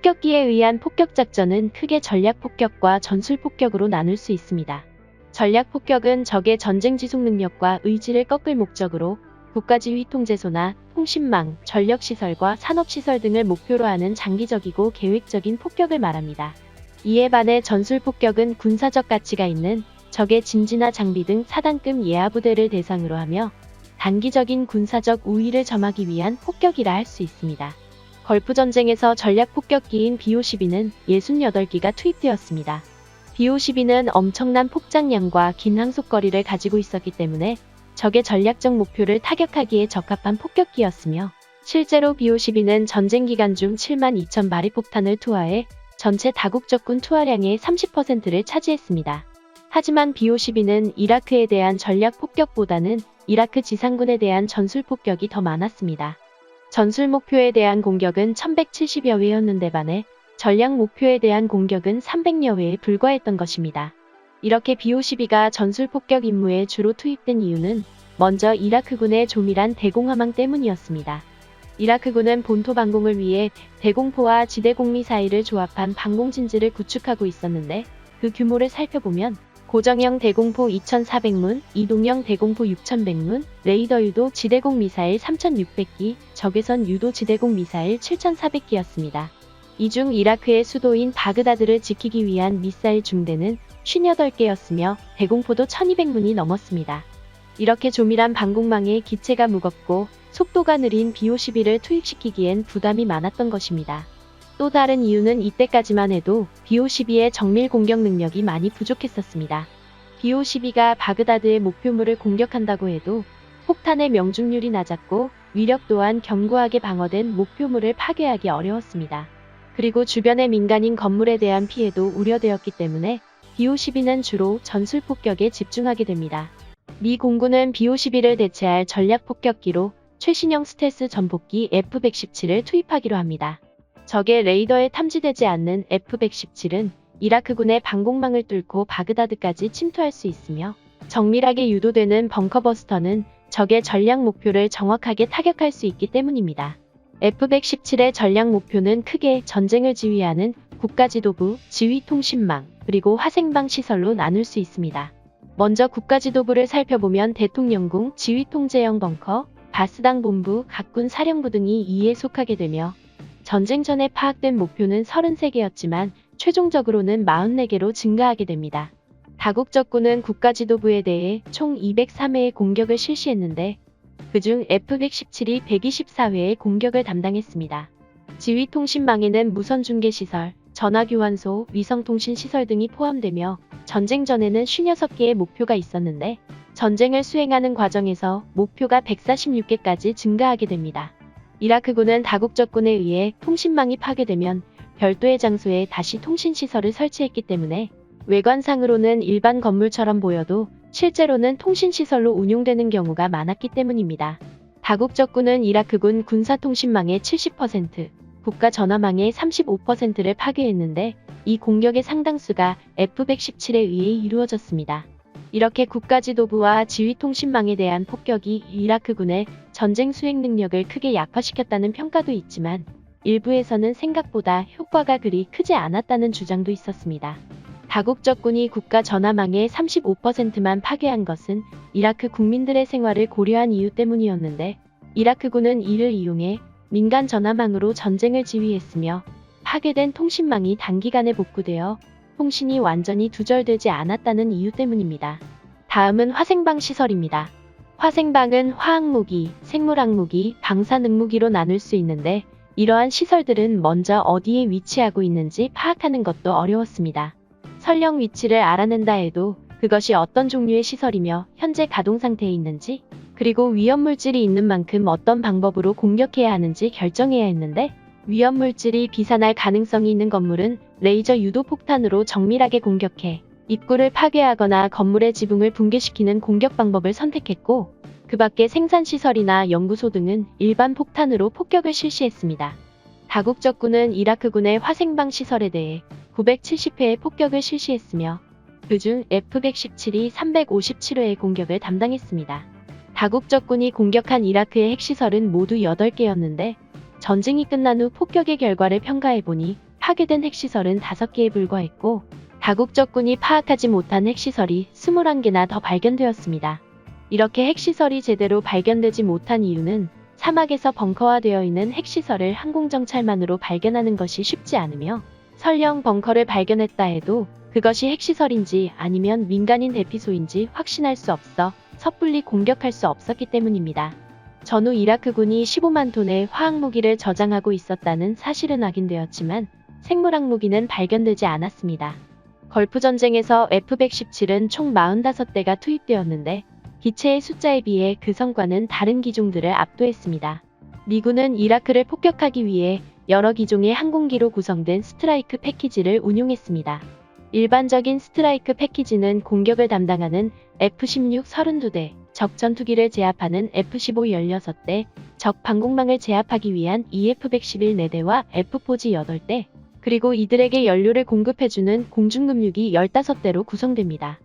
폭격기에 의한 폭격작전은 크게 전략폭격과 전술폭격으로 나눌 수 있습니다. 전략폭격은 적의 전쟁 지속 능력과 의지를 꺾을 목적으로 국가지휘 통제소나 통신망, 전력시설과 산업시설 등을 목표로 하는 장기적이고 계획적인 폭격을 말합니다. 이에 반해 전술폭격은 군사적 가치가 있는 적의 진지나 장비 등 사단급 예하부대를 대상으로 하며 단기적인 군사적 우위를 점하기 위한 폭격이라 할 수 있습니다. 걸프전쟁에서 전략폭격기인 B-52는 68기가 투입되었습니다. B-52는 엄청난 폭장량과 긴 항속거리를 가지고 있었기 때문에 적의 전략적 목표를 타격하기에 적합한 폭격기였으며 실제로 B-52는 전쟁 기간 중 72,000발의 폭탄을 투하해 전체 다국 적군 투하량의 30%를 차지했습니다. 하지만 B-52는 이라크에 대한 전략 폭격보다는 이라크 지상군에 대한 전술 폭격이 더 많았습니다. 전술 목표에 대한 공격은 1170여 회였는데 반해 전략 목표에 대한 공격은 300여 회에 불과했던 것입니다. 이렇게 B-52가 전술 폭격 임무에 주로 투입된 이유는 먼저 이라크군의 조밀한 대공함망 때문이었습니다. 이라크군은 본토 방공을 위해 대공포와 지대공 미사일을 조합한 방공진지를 구축하고 있었는데 그 규모를 살펴보면 고정형 대공포 2400문, 이동형 대공포 6100문, 레이더 유도 지대공 미사일 3600기, 적외선 유도 지대공 미사일 7400기였습니다. 이 중 이라크의 수도인 바그다드를 지키기 위한 미사일 중대는 58개였으며 대공포도 1200문이 넘었습니다. 이렇게 조밀한 방공망에 기체가 무겁고 속도가 느린 B-52를 투입시키기엔 부담이 많았던 것입니다. 또 다른 이유는 이때까지만 해도 B-52의 정밀 공격 능력이 많이 부족했었습니다. B-52가 바그다드의 목표물을 공격한다고 해도 폭탄의 명중률이 낮았고 위력 또한 견고하게 방어된 목표물을 파괴하기 어려웠습니다. 그리고 주변의 민간인 건물에 대한 피해도 우려되었기 때문에 B-52는 주로 전술 폭격에 집중하게 됩니다. 미 공군은 B-52를 대체할 전략 폭격기로 최신형 스텔스 전폭기 F-117을 투입하기로 합니다. 적의 레이더에 탐지되지 않는 F-117은 이라크군의 방공망을 뚫고 바그다드까지 침투할 수 있으며 정밀하게 유도되는 벙커버스터는 적의 전략 목표를 정확하게 타격할 수 있기 때문입니다. F-117의 전략 목표는 크게 전쟁을 지휘하는 국가지도부, 지휘통신망, 그리고 화생방 시설로 나눌 수 있습니다. 먼저 국가지도부를 살펴보면 대통령궁, 지휘통제형 벙커, 바스당 본부, 각군 사령부 등이 이에 속하게 되며 전쟁 전에 파악된 목표는 33개였지만 최종적으로는 44개로 증가하게 됩니다. 다국 적군은 국가지도부에 대해 총 203회의 공격을 실시했는데 그중 F-117이 124회의 공격을 담당했습니다. 지휘통신망에는 무선중계시설, 전화교환소, 위성통신시설 등이 포함되며 전쟁 전에는 56개의 목표가 있었는데 전쟁을 수행하는 과정에서 목표가 146개까지 증가하게 됩니다. 이라크군은 다국 적군에 의해 통신망이 파괴되면 별도의 장소에 다시 통신시설을 설치했기 때문에 외관상으로는 일반 건물처럼 보여도 실제로는 통신시설로 운용되는 경우가 많았기 때문입니다. 다국 적군은 이라크군 군사통신망의 70%, 국가전화망의 35%를 파괴했는데 이 공격의 상당수가 F-117에 의해 이루어졌습니다. 이렇게 국가지도부와 지휘통신망에 대한 폭격이 이라크군의 전쟁 수행 능력을 크게 약화시켰다는 평가도 있지만 일부에서는 생각보다 효과가 그리 크지 않았다는 주장도 있었습니다. 다국 적군이 국가 전화망의 35%만 파괴한 것은 이라크 국민들의 생활을 고려한 이유 때문이었는데 이라크군은 이를 이용해 민간 전화망으로 전쟁을 지휘했으며 파괴된 통신망이 단기간에 복구되어 통신이 완전히 두절되지 않았다는 이유 때문입니다. 다음은 화생방 시설입니다. 화생방은 화학무기, 생물학무기, 방사능무기로 나눌 수 있는데 이러한 시설들은 먼저 어디에 위치하고 있는지 파악하는 것도 어려웠습니다. 설령 위치를 알아낸다 해도 그것이 어떤 종류의 시설이며 현재 가동 상태에 있는지 그리고 위험물질이 있는 만큼 어떤 방법으로 공격해야 하는지 결정해야 했는데 위험물질이 비산할 가능성이 있는 건물은 레이저 유도 폭탄으로 정밀하게 공격해 입구를 파괴하거나 건물의 지붕을 붕괴시키는 공격 방법을 선택했고 그 밖에 생산시설이나 연구소 등은 일반 폭탄으로 폭격을 실시했습니다. 다국 적군은 이라크군의 화생방 시설에 대해 970회의 폭격을 실시했으며 그중 F-117이 357회의 공격을 담당했습니다. 다국 적군이 공격한 이라크의 핵시설은 모두 8개였는데 전쟁이 끝난 후 폭격의 결과를 평가해보니 파괴된 핵시설은 5개에 불과했고 다국적군이 파악하지 못한 핵시설이 21개나 더 발견되었습니다. 이렇게 핵시설이 제대로 발견되지 못한 이유는 사막에서 벙커화되어 있는 핵시설을 항공정찰만으로 발견하는 것이 쉽지 않으며 설령 벙커를 발견했다 해도 그것이 핵시설인지 아니면 민간인 대피소인지 확신할 수 없어 섣불리 공격할 수 없었기 때문입니다. 전후 이라크군이 15만 톤의 화학무기를 저장하고 있었다는 사실은 확인되었지만 생물학 무기는 발견되지 않았습니다. 걸프전쟁에서 F-117은 총 45대가 투입되었는데 기체의 숫자에 비해 그 성과는 다른 기종들을 압도했습니다. 미군은 이라크를 폭격하기 위해 여러 기종의 항공기로 구성된 스트라이크 패키지를 운용했습니다. 일반적인 스트라이크 패키지는 공격을 담당하는 F-16 32대, 적 전투기를 제압하는 F-15 16대, 적 방공망을 제압하기 위한 EF-111 4대와 F-4G 8대, 그리고 이들에게 연료를 공급해주는 공중급육이 15대로 구성됩니다.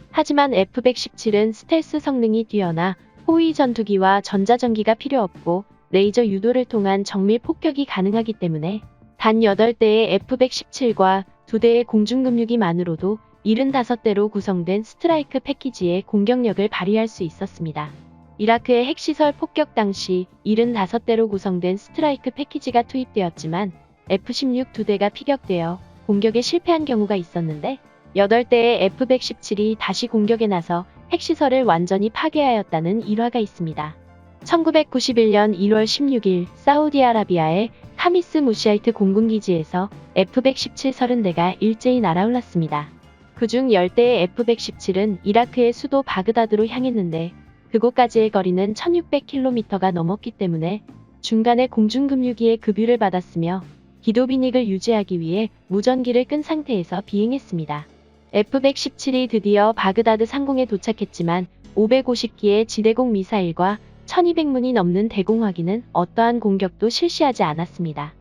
하지만 F-117은 스텔스 성능이 뛰어나 호위 전투기와 전자전기가 필요 없고 레이저 유도를 통한 정밀 폭격이 가능하기 때문에 단 8대의 F-117과 2대의 공중급육기만으로도 75대로 구성된 스트라이크 패키지의 공격력을 발휘할 수 있었습니다. 이라크의 핵시설 폭격 당시 75대로 구성된 스트라이크 패키지가 투입되었지만 F-16 2대가 피격되어 공격에 실패한 경우가 있었는데 8대의 F-117이 다시 공격에 나서 핵시설을 완전히 파괴하였다는 일화가 있습니다. 1991년 1월 16일 사우디아라비아의 카미스 무시아이트 공군기지에서 F-117 30대가 일제히 날아올랐습니다. 그중 10대의 F-117은 이라크의 수도 바그다드로 향했는데 그곳까지의 거리는 1600km가 넘었기 때문에 중간에 공중급유기의 급유를 받았으며 기도 빈익을 유지하기 위해 무전기를 끈 상태에서 비행했습니다. F-117이 드디어 바그다드 상공에 도착했지만 550기의 지대공 미사일과 1200문이 넘는 대공화기는 어떠한 공격도 실시하지 않았습니다.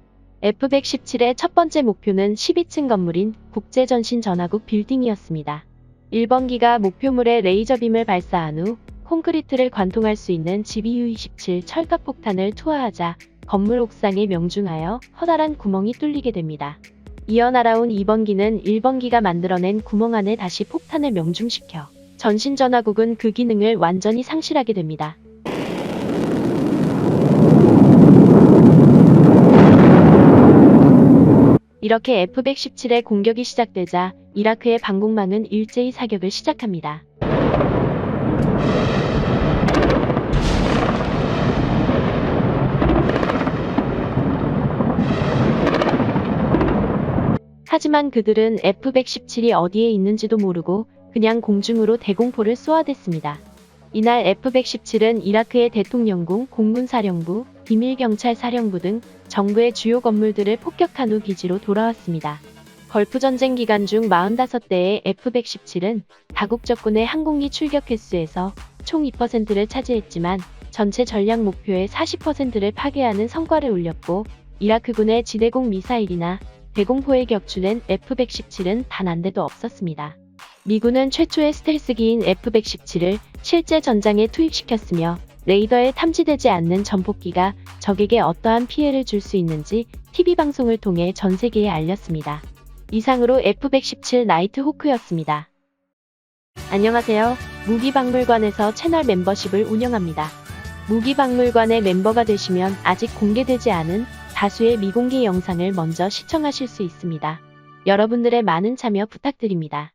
F-117의 첫 번째 목표는 12층 건물인 국제전신전화국 빌딩이었습니다. 1번기가 목표물에 레이저빔을 발사한 후 콘크리트를 관통할 수 있는 GBU-27 철갑폭탄을 투하하자 건물 옥상에 명중하여 커다란 구멍이 뚫리게 됩니다. 이어 날아온 2번기는 1번기가 만들어낸 구멍 안에 다시 폭탄을 명중시켜 전신전화국은 그 기능을 완전히 상실하게 됩니다. 이렇게 F-117의 공격이 시작되자 이라크의 방공망은 일제히 사격을 시작합니다. 하지만 그들은 F-117이 어디에 있는지도 모르고 그냥 공중으로 대공포를 쏘아댔습니다. 이날 F-117은 이라크의 대통령궁, 공군사령부, 비밀경찰사령부 등 정부의 주요 건물들을 폭격한 후 기지로 돌아왔습니다. 걸프전쟁 기간 중 45대의 F-117은 다국적군의 항공기 출격 횟수에서 총 2%를 차지했지만 전체 전략 목표의 40%를 파괴하는 성과를 올렸고 이라크군의 지대공 미사일이나 대공포에 격추된 F-117은 단 한 대도 없었습니다. 미군은 최초의 스텔스기인 F-117을 실제 전장에 투입시켰으며 레이더에 탐지되지 않는 전폭기가 적에게 어떠한 피해를 줄 수 있는지 TV방송을 통해 전 세계에 알렸습니다. 이상으로 F-117 나이트 호크였습니다. 안녕하세요. 무기박물관에서 채널 멤버십을 운영합니다. 무기박물관의 멤버가 되시면 아직 공개되지 않은 다수의 미공개 영상을 먼저 시청하실 수 있습니다. 여러분들의 많은 참여 부탁드립니다.